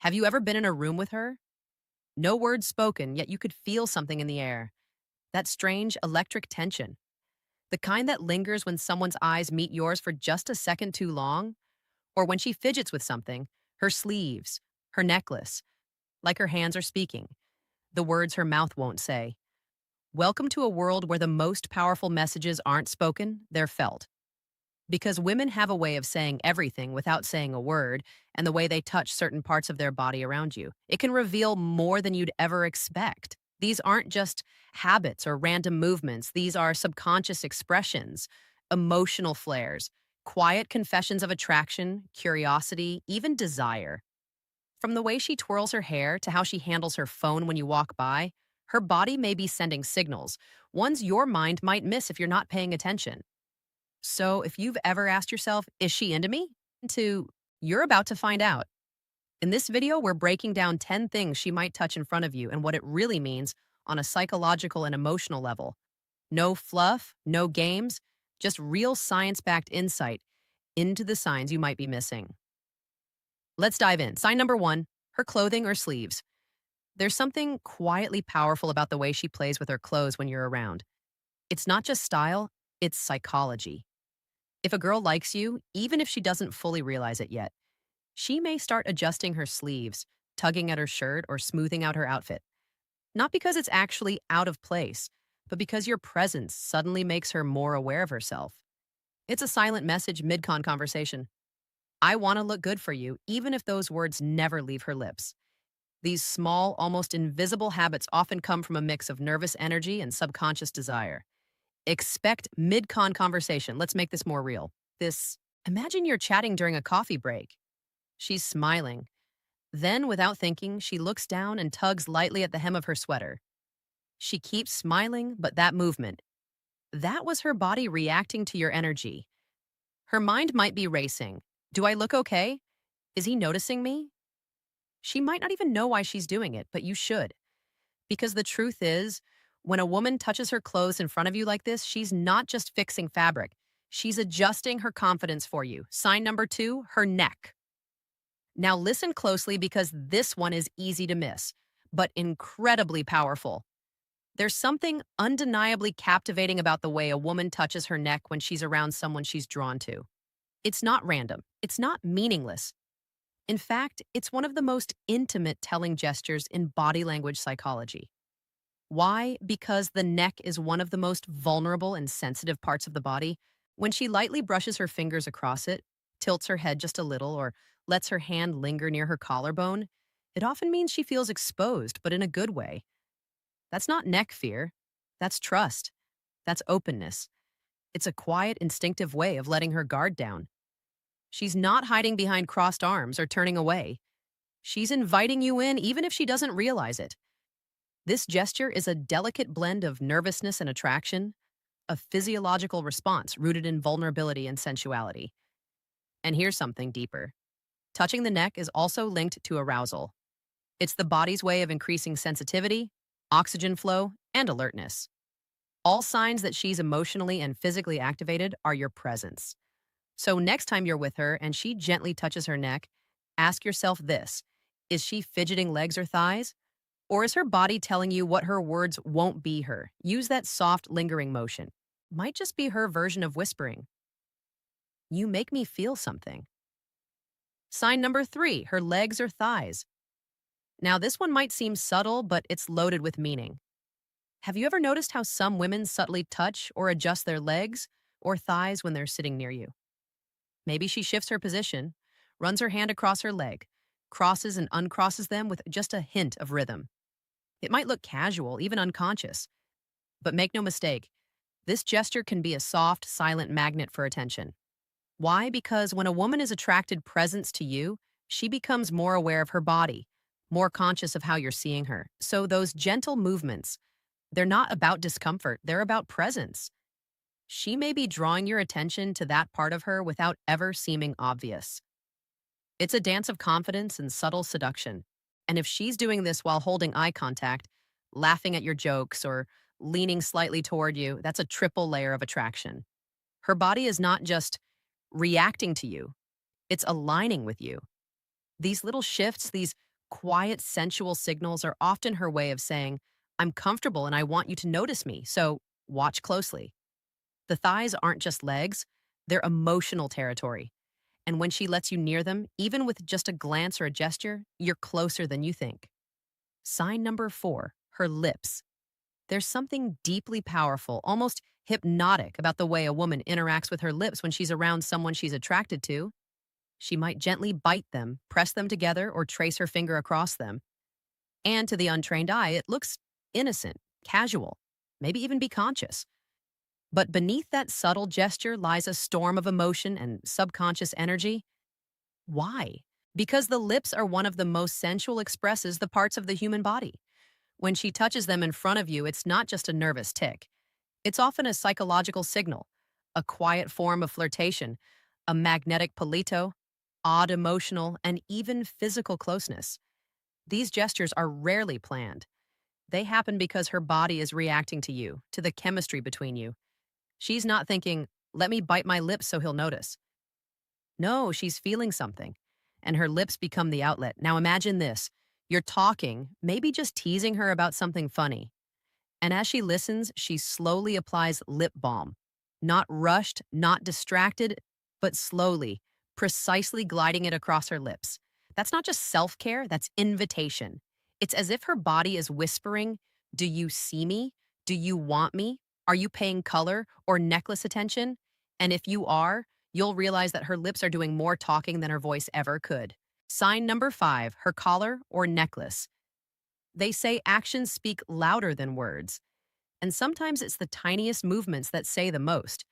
Have you ever been in a room with her? No words spoken, yet you could feel something in the air. That strange electric tension. The kind that lingers when someone's eyes meet yours for just a second too long, or when she fidgets with something, her sleeves, her necklace, like her hands are speaking, the words her mouth won't say. Welcome to a world where the most powerful messages aren't spoken, they're felt. Because women have a way of saying everything without saying a word, and the way they touch certain parts of their body around you. It can reveal more than you'd ever expect. These aren't just habits or random movements, these are subconscious expressions, emotional flares, quiet confessions of attraction, curiosity, even desire. From the way she twirls her hair to how she handles her phone when you walk by, her body may be sending signals, ones your mind might miss if you're not paying attention. So, if you've ever asked yourself, is she into me? To, you're about to find out. In this video, we're breaking down 10 things she might touch in front of you and what it really means on a psychological and emotional level. No fluff, no games, just real science backed insight into the signs you might be missing. Let's dive in. Sign number one, her clothing or sleeves. There's something quietly powerful about the way she plays with her clothes when you're around. It's not just style, it's psychology. If a girl likes you, even if she doesn't fully realize it yet, she may start adjusting her sleeves, tugging at her shirt, or smoothing out her outfit. Not because it's actually out of place, but because your presence suddenly makes her more aware of herself. It's a silent message mid-con conversation. I want to look good for you, even if those words never leave her lips. These small, almost invisible habits often come from a mix of nervous energy and subconscious desire. Expect mid-con conversation. Let's make this more real. Imagine you're chatting during a coffee break. She's smiling. Then, without thinking, she looks down and tugs lightly at the hem of her sweater. She keeps smiling, but that movement, that was her body reacting to your energy. Her mind might be racing. Do I look okay? Is he noticing me? She might not even know why she's doing it, but you should. Because the truth is, when a woman touches her clothes in front of you like this, she's not just fixing fabric. She's adjusting her confidence for you. Sign number two, her neck. Now listen closely because this one is easy to miss, but incredibly powerful. There's something undeniably captivating about the way a woman touches her neck when she's around someone she's drawn to. It's not random. It's not meaningless. In fact, it's one of the most intimate telling gestures in body language psychology. Why? Because the neck is one of the most vulnerable and sensitive parts of the body. When she lightly brushes her fingers across it, tilts her head just a little, or lets her hand linger near her collarbone, it often means she feels exposed, but in a good way. That's not neck fear. That's trust. That's openness. It's a quiet, instinctive way of letting her guard down. She's not hiding behind crossed arms or turning away. She's inviting you in even if she doesn't realize it. This gesture is a delicate blend of nervousness and attraction, a physiological response rooted in vulnerability and sensuality. And here's something deeper. Touching the neck is also linked to arousal. It's the body's way of increasing sensitivity, oxygen flow, and alertness. All signs that she's emotionally and physically activated are your presence. So next time you're with her and she gently touches her neck, ask yourself this: is she fidgeting legs or thighs? Or is her body telling you what her words won't be her? Use that soft, lingering motion. Might just be her version of whispering. You make me feel something. Sign number three, her legs or thighs. Now, this one might seem subtle, but it's loaded with meaning. Have you ever noticed how some women subtly touch or adjust their legs or thighs when they're sitting near you? Maybe she shifts her position, runs her hand across her leg, crosses and uncrosses them with just a hint of rhythm. It might look casual, even unconscious. But make no mistake, this gesture can be a soft, silent magnet for attention. Why? Because when a woman is attracted presence to you, she becomes more aware of her body, more conscious of how you're seeing her. So those gentle movements, they're not about discomfort, they're about presence. She may be drawing your attention to that part of her without ever seeming obvious. It's a dance of confidence and subtle seduction. And if she's doing this while holding eye contact, laughing at your jokes, or leaning slightly toward you, that's a triple layer of attraction. Her body is not just reacting to you, it's aligning with you. These little shifts, these Quiet, sensual signals are often her way of saying, I'm comfortable and I want you to notice me, so watch closely. The thighs aren't just legs, they're emotional territory. And when she lets you near them, even with just a glance or a gesture, you're closer than you think. Sign number 4, her lips. There's something deeply powerful, almost hypnotic about the way a woman interacts with her lips when she's around someone she's attracted to. She might gently bite them, press them together, or trace her finger across them. And to the untrained eye, it looks innocent, casual, maybe even be conscious. But beneath that subtle gesture lies a storm of emotion and subconscious energy. Why? Because the lips are one of the most sensual expresses the parts of the human body. When she touches them in front of you, it's not just a nervous tick. It's often a psychological signal, a quiet form of flirtation, a magnetic palito, odd emotional, and even physical closeness. These gestures are rarely planned. They happen because her body is reacting to you, to the chemistry between you. She's not thinking, let me bite my lips so he'll notice. No, she's feeling something, and her lips become the outlet. Now imagine this. You're talking, maybe just teasing her about something funny. And as she listens, she slowly applies lip balm. Not rushed, not distracted, but slowly, precisely gliding it across her lips. That's not just self care, that's invitation. It's as if her body is whispering, do you see me? Do you want me? Are you paying color or necklace attention? And if you are, you'll realize that her lips are doing more talking than her voice ever could. Sign number 5, her collar or necklace. They say actions speak louder than words. And sometimes it's the tiniest movements that say the most.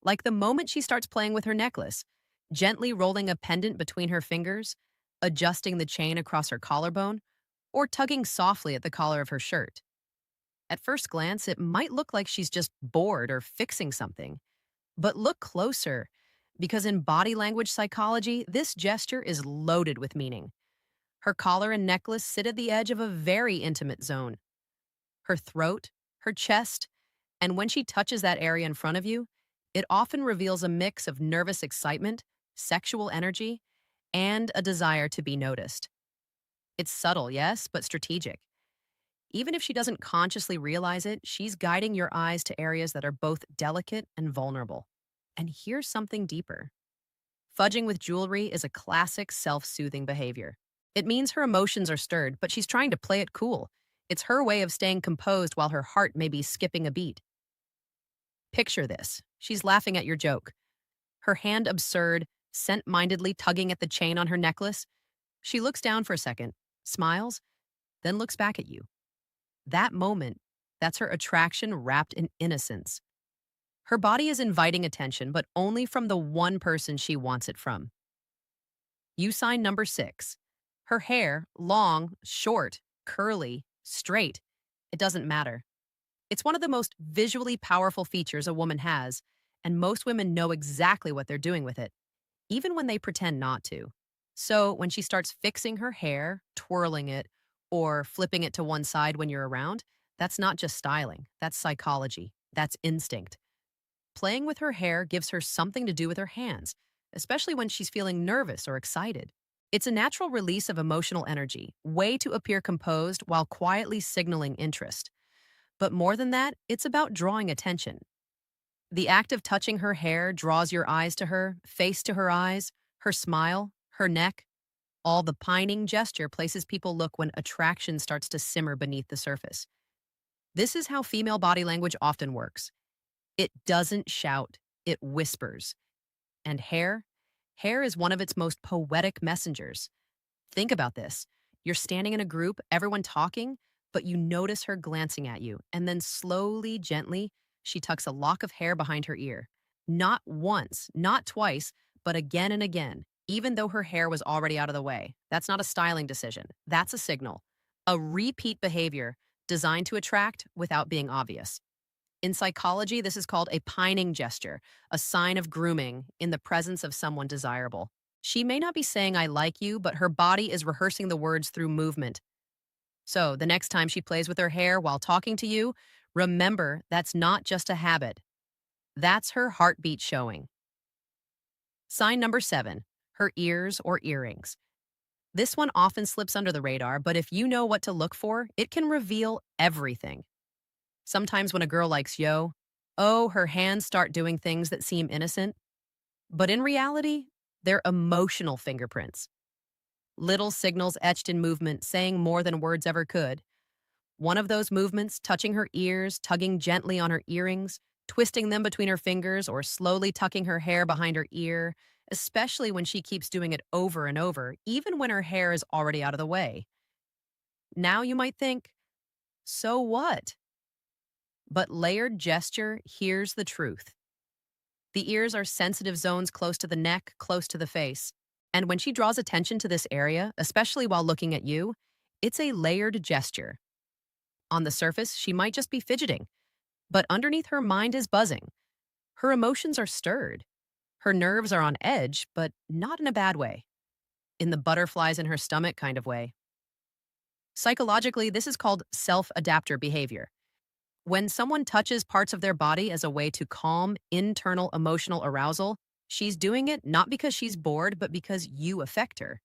Like the moment she starts playing with her necklace, gently rolling a pendant between her fingers, adjusting the chain across her collarbone, or tugging softly at the collar of her shirt. At first glance, it might look like she's just bored or fixing something. But look closer, because in body language psychology, this gesture is loaded with meaning. Her collar and necklace sit at the edge of a very intimate zone. Her throat, her chest, and when she touches that area in front of you, it often reveals a mix of nervous excitement, sexual energy, and a desire to be noticed. It's subtle, yes, but strategic. Even if she doesn't consciously realize it, she's guiding your eyes to areas that are both delicate and vulnerable. And here's something deeper. Fudging with jewelry is a classic self-soothing behavior. It means her emotions are stirred, but she's trying to play it cool. It's her way of staying composed while her heart may be skipping a beat. Picture this. She's laughing at your joke. Her hand absurd, scent-mindedly tugging at the chain on her necklace. She looks down for a second, smiles, then looks back at you. That moment, that's her attraction wrapped in innocence. Her body is inviting attention, but only from the one person she wants it from. You sign number 6. Her hair, long, short, curly, straight. It doesn't matter. It's one of the most visually powerful features a woman has, and most women know exactly what they're doing with it, even when they pretend not to. So when she starts fixing her hair, twirling it, or flipping it to one side when you're around, that's not just styling, that's psychology, that's instinct. Playing with her hair gives her something to do with her hands, especially when she's feeling nervous or excited. It's a natural release of emotional energy, way to appear composed while quietly signaling interest. But more than that, it's about drawing attention. The act of touching her hair draws your eyes to her, face to her eyes, her smile, her neck. All the pining gesture places people look when attraction starts to simmer beneath the surface. This is how female body language often works. It doesn't shout, it whispers. And hair? Hair is one of its most poetic messengers. Think about this. You're standing in a group, everyone talking, but you notice her glancing at you, and then slowly, gently, she tucks a lock of hair behind her ear. Not once, not twice, but again and again, even though her hair was already out of the way. That's not a styling decision. That's a signal. A repeat behavior designed to attract without being obvious. In psychology, this is called a pining gesture, a sign of grooming in the presence of someone desirable. She may not be saying, I like you, but her body is rehearsing the words through movement. So, the next time she plays with her hair while talking to you, remember that's not just a habit. That's her heartbeat showing. Sign number 7, her ears or earrings. This one often slips under the radar, but if you know what to look for, it can reveal everything. Sometimes when a girl likes yo, oh, her hands start doing things that seem innocent, but in reality, they're emotional fingerprints. Little signals etched in movement saying more than words ever could. One of those movements, touching her ears, tugging gently on her earrings, twisting them between her fingers, or slowly tucking her hair behind her ear, especially when she keeps doing it over and over, even when her hair is already out of the way. Now you might think, so what? But layered gesture, here's the truth. The ears are sensitive zones close to the neck, close to the face. And when she draws attention to this area, especially while looking at you, it's a layered gesture. On the surface, she might just be fidgeting, but underneath her mind is buzzing. Her emotions are stirred. Her nerves are on edge, but not in a bad way, in the butterflies in her stomach kind of way. Psychologically, this is called self-adapter behavior. When someone touches parts of their body as a way to calm internal emotional arousal, she's doing it not because she's bored, but because you affect her.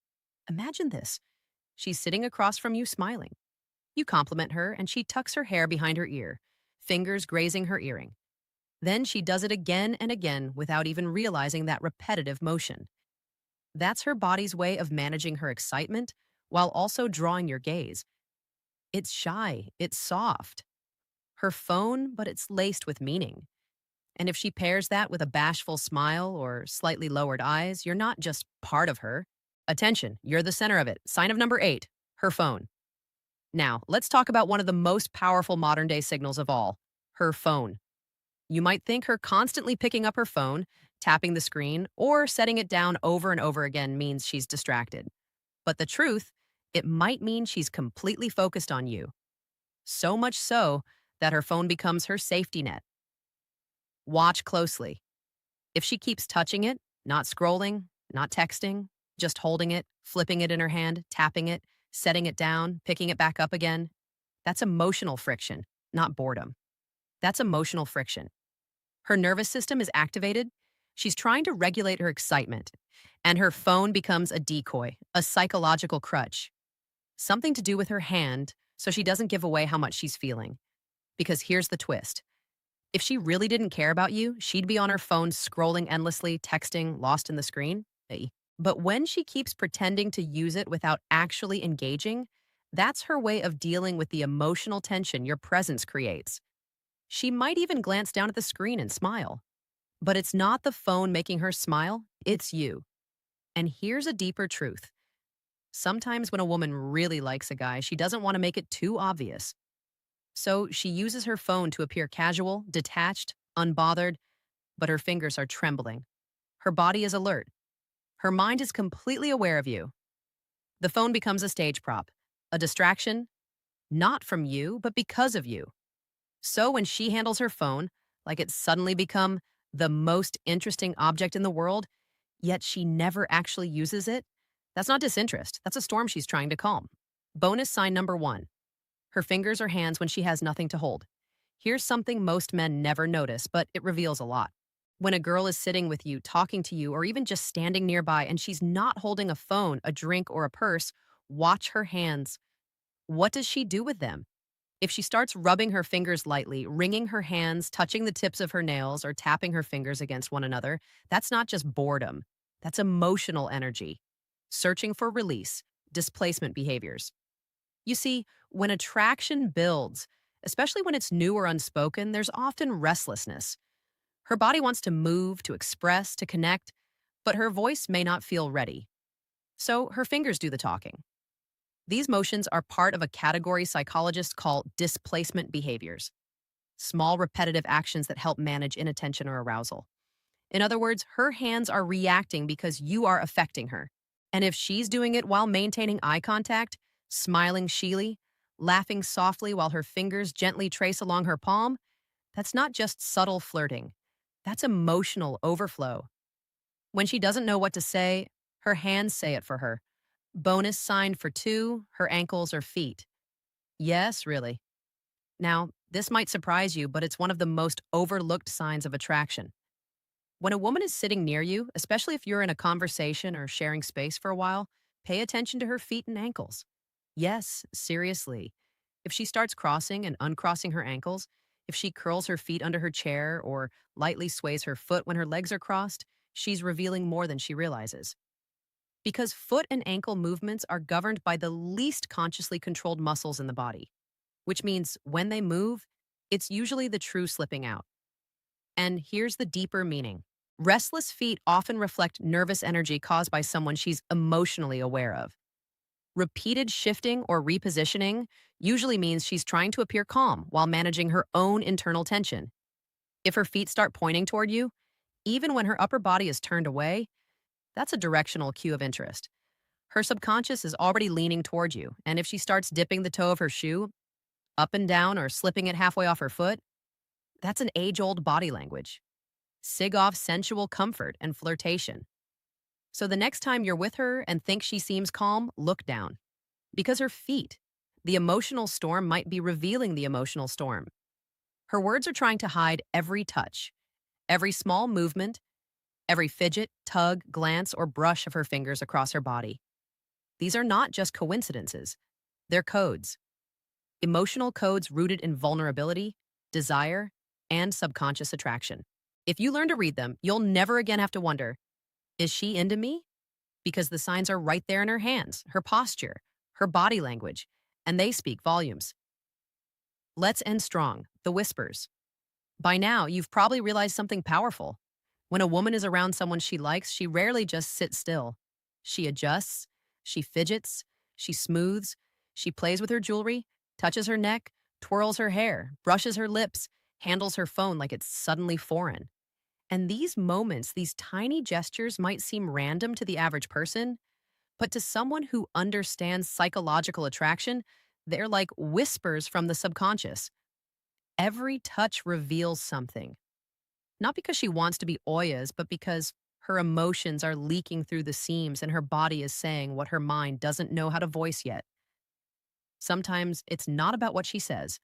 Imagine this. She's sitting across from you smiling. You compliment her, and she tucks her hair behind her ear, fingers grazing her earring. Then she does it again and again without even realizing that repetitive motion. That's her body's way of managing her excitement while also drawing your gaze. It's shy, it's soft. Her phone, but it's laced with meaning. And if she pairs that with a bashful smile or slightly lowered eyes, you're not just part of her. Attention, you're the center of it. Sign of number 8, her phone. Now, let's talk about one of the most powerful modern day signals of all, her phone. You might think her constantly picking up her phone, tapping the screen, or setting it down over and over again means she's distracted. But the truth, it might mean she's completely focused on you. So much so that her phone becomes her safety net. Watch closely. If she keeps touching it, not scrolling, not texting, just holding it, flipping it in her hand, tapping it, setting it down, picking it back up again, that's emotional friction, not boredom. That's emotional friction. Her nervous system is activated. She's trying to regulate her excitement, and her phone becomes a decoy, a psychological crutch. Something to do with her hand so she doesn't give away how much she's feeling. Because here's the twist. If she really didn't care about you, she'd be on her phone scrolling endlessly, texting, lost in the screen. Hey. But when she keeps pretending to use it without actually engaging, that's her way of dealing with the emotional tension your presence creates. She might even glance down at the screen and smile. But it's not the phone making her smile, it's you. And here's a deeper truth. Sometimes when a woman really likes a guy, she doesn't want to make it too obvious. So she uses her phone to appear casual, detached, unbothered, but her fingers are trembling. Her body is alert. Her mind is completely aware of you. The phone becomes a stage prop, a distraction, not from you, but because of you. So when she handles her phone, like it's suddenly become the most interesting object in the world, yet she never actually uses it, that's not disinterest. That's a storm she's trying to calm. Bonus sign number 1. Her fingers or hands when she has nothing to hold. Here's something most men never notice, but it reveals a lot. When a girl is sitting with you, talking to you, or even just standing nearby and she's not holding a phone, a drink, or a purse, watch her hands. What does she do with them? If she starts rubbing her fingers lightly, wringing her hands, touching the tips of her nails, or tapping her fingers against one another, that's not just boredom. That's emotional energy. Searching for release, displacement behaviors. You see, when attraction builds, especially when it's new or unspoken, there's often restlessness. Her body wants to move, to express, to connect, but her voice may not feel ready. So her fingers do the talking. These motions are part of a category psychologists call displacement behaviors, small repetitive actions that help manage inattention or arousal. In other words, her hands are reacting because you are affecting her. And if she's doing it while maintaining eye contact, smiling shyly, laughing softly while her fingers gently trace along her palm, that's not just subtle flirting. That's emotional overflow. When she doesn't know what to say, her hands say it for her. Bonus sign for 2, her ankles or feet. Yes, really. Now, this might surprise you, but it's one of the most overlooked signs of attraction. When a woman is sitting near you, especially if you're in a conversation or sharing space for a while, Pay attention to her feet and ankles. Yes, seriously. If she starts crossing and uncrossing her ankles, if she curls her feet under her chair or lightly sways her foot when her legs are crossed, she's revealing more than she realizes. Because foot and ankle movements are governed by the least consciously controlled muscles in the body, which means when they move, it's usually the true slipping out. And here's the deeper meaning. Restless feet often reflect nervous energy caused by someone she's emotionally aware of. Repeated shifting or repositioning usually means she's trying to appear calm while managing her own internal tension. If her feet start pointing toward you, even when her upper body is turned away, that's a directional cue of interest. Her subconscious is already leaning toward you, and if she starts dipping the toe of her shoe up and down or slipping it halfway off her foot, that's an age-old body language. Sig off sensual comfort and flirtation. So the next time you're with her and think she seems calm, look down. Because her feet, the emotional storm might be revealing the emotional storm. Her words are trying to hide every touch, every small movement, every fidget, tug, glance, or brush of her fingers across her body. These are not just coincidences, they're codes. Emotional codes rooted in vulnerability, desire, and subconscious attraction. If you learn to read them, you'll never again have to wonder, is she into me? Because the signs are right there in her hands, her posture, her body language, and they speak volumes. Let's end strong, the whispers. By now, you've probably realized something powerful. When a woman is around someone she likes, she rarely just sits still. She adjusts, she fidgets, she smooths, she plays with her jewelry, touches her neck, twirls her hair, brushes her lips, handles her phone like it's suddenly foreign. And these moments, these tiny gestures might seem random to the average person, but to someone who understands psychological attraction, they're like whispers from the subconscious. Every touch reveals something. Not because she wants to be Oya's, but because her emotions are leaking through the seams and her body is saying what her mind doesn't know how to voice yet. Sometimes it's not about what she says.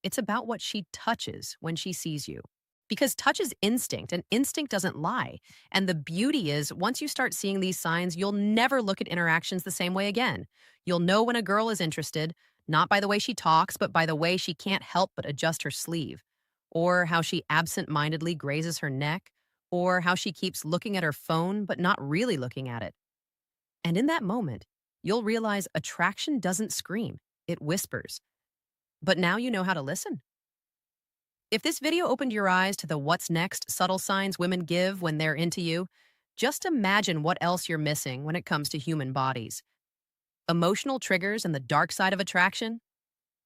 It's about what she touches when she sees you. Because touch is instinct, and instinct doesn't lie. And the beauty is, once you start seeing these signs, you'll never look at interactions the same way again. You'll know when a girl is interested, not by the way she talks, but by the way she can't help but adjust her sleeve, or how she absent-mindedly grazes her neck, or how she keeps looking at her phone but not really looking at it. And in that moment, you'll realize attraction doesn't scream, it whispers. But now you know how to listen. If this video opened your eyes to the what's next subtle signs women give when they're into you, just imagine what else you're missing when it comes to human bodies. Emotional triggers and the dark side of attraction?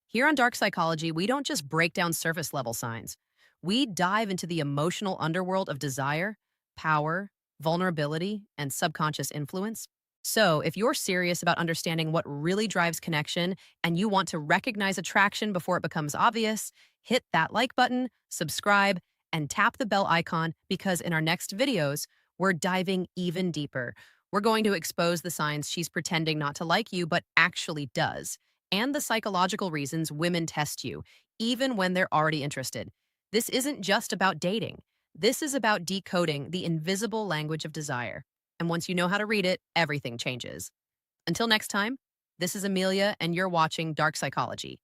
Here on Dark Psychology, we don't just break down surface level signs. We dive into the emotional underworld of desire, power, vulnerability, and subconscious influence. So, if you're serious about understanding what really drives connection and you want to recognize attraction before it becomes obvious, hit that like button, subscribe, and tap the bell icon because in our next videos, we're diving even deeper. We're going to expose the signs she's pretending not to like you but actually does, and the psychological reasons women test you, even when they're already interested. This isn't just about dating. This is about decoding the invisible language of desire. And once you know how to read it, everything changes. Until next time, this is Amelia, and you're watching Dark Psychology.